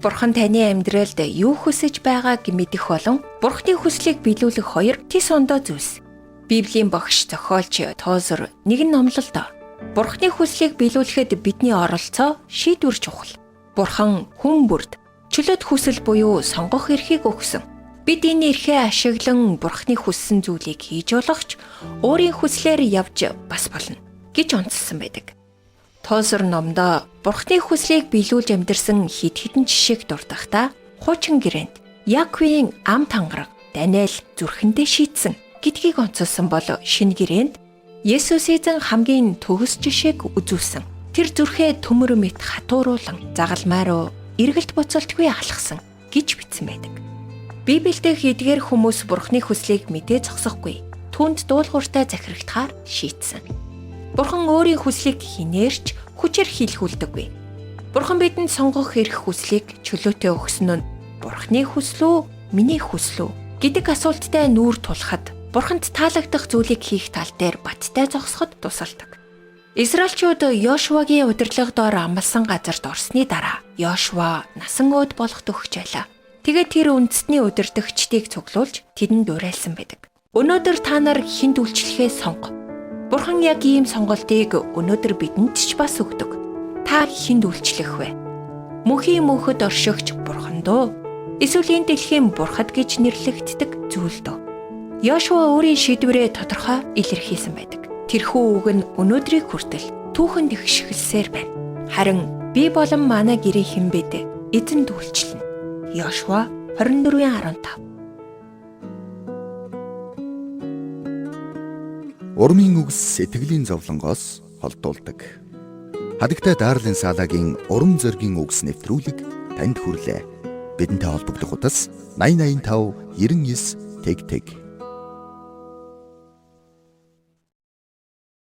Бурхан таны амьдралд юу хүсэж байгааг мэдэх болон Бурханы хүслийг биелүүлэх хоёр тис ондоо зүйлс. Библийн багш зохиолч Тозер нэгэн номлолдоо Бурханы хүслийг биелүүлэхэд бидний оролцоо шийдвэр чухал. Бурхан хүн бүрд чөлөөт хүсэл буюу сонгох эрхийг өгсөн. Бид энэ эрхээ ашиглан Бурханы хүссэн зүйлийг хийж болохч өөрийн хүслээр явж бас болно гэж онцлсан байдаг. Тозер номдоо Бурханы хүслийг биелүүлж амьдарсан хэд хэдэн жишээг дурдахдаа хуучин гэрээнд Яаковын ам тангараг Даниэл зүрхэндээ шийтсэн гэдгийг онцолсон бол шинэ гэрээнд Есүс эзэн хамгийн төгс жишээг үзүүлсэн. Тэр зүрхээ төмөр мэт хатууруулан загалмай руу эргэлт буцалтгүй алхсан гэж бичсэн байдаг. Библиэд эдгээр хүмүүс Бурханы хүслийг мэдээ зогсохгүй түнд дуулууртай захирагдахаар шийтсэн. Бурхан өөрийн хүслийг хинээрч хүчээр хийлгүүлдэггүй. Бурхан бидэнд сонгох эрх хүслийг чөлөөтэй өгсөн нь Бурханы хүсэл үү, миний хүсэл үү гэдэг асуулттай нүүр тулахад Бурханд таалагдах зүйлийг хийх тал дээр баттай зогсоход тусалдаг. Израильчууд Йошуагийн удирдлага доор амласан газарт орсны дараа Йошуа насан өөд болох төгсөж байлаа. Тэгээд тэр үндэстний удирдагчдыг цуглуулж тэдэнд уриалсан байдаг. Өнөөдөр та нар хинд үйлчлэхээ сонго. Бурхан яг ийм сонголтыг өнөөдөр бидэнд ч бас өгдөг. Та хинд үйлчлэх вэ? Мөнхийн мөнхөд оршигч Бурхан дөө. Эсвэл энэ дэлхийн Бурхад гэж нэрлэгддэг зүйл дөө. Йошуа өөрийн шийдвэрээ тодорхой илэрхийлсэн байдаг. Тэрхүү үг нь өнөөдрийг хүртэл түүхэнд ихшгэлсээр байна. Харин би болон манай гэрээ хэн бэ? Эзэнд үйлчлэнэ. Йошуа 24:15. Урмын үгс сэтгэлийн зовлонгоос холдуулдаг. Хадагтай Дарлин Салагийн урам зоригийн үгс нэвтрүүлэг танд хүрлээ. Бидэнтэй холбогдох утас 8085 99 тэг тэг.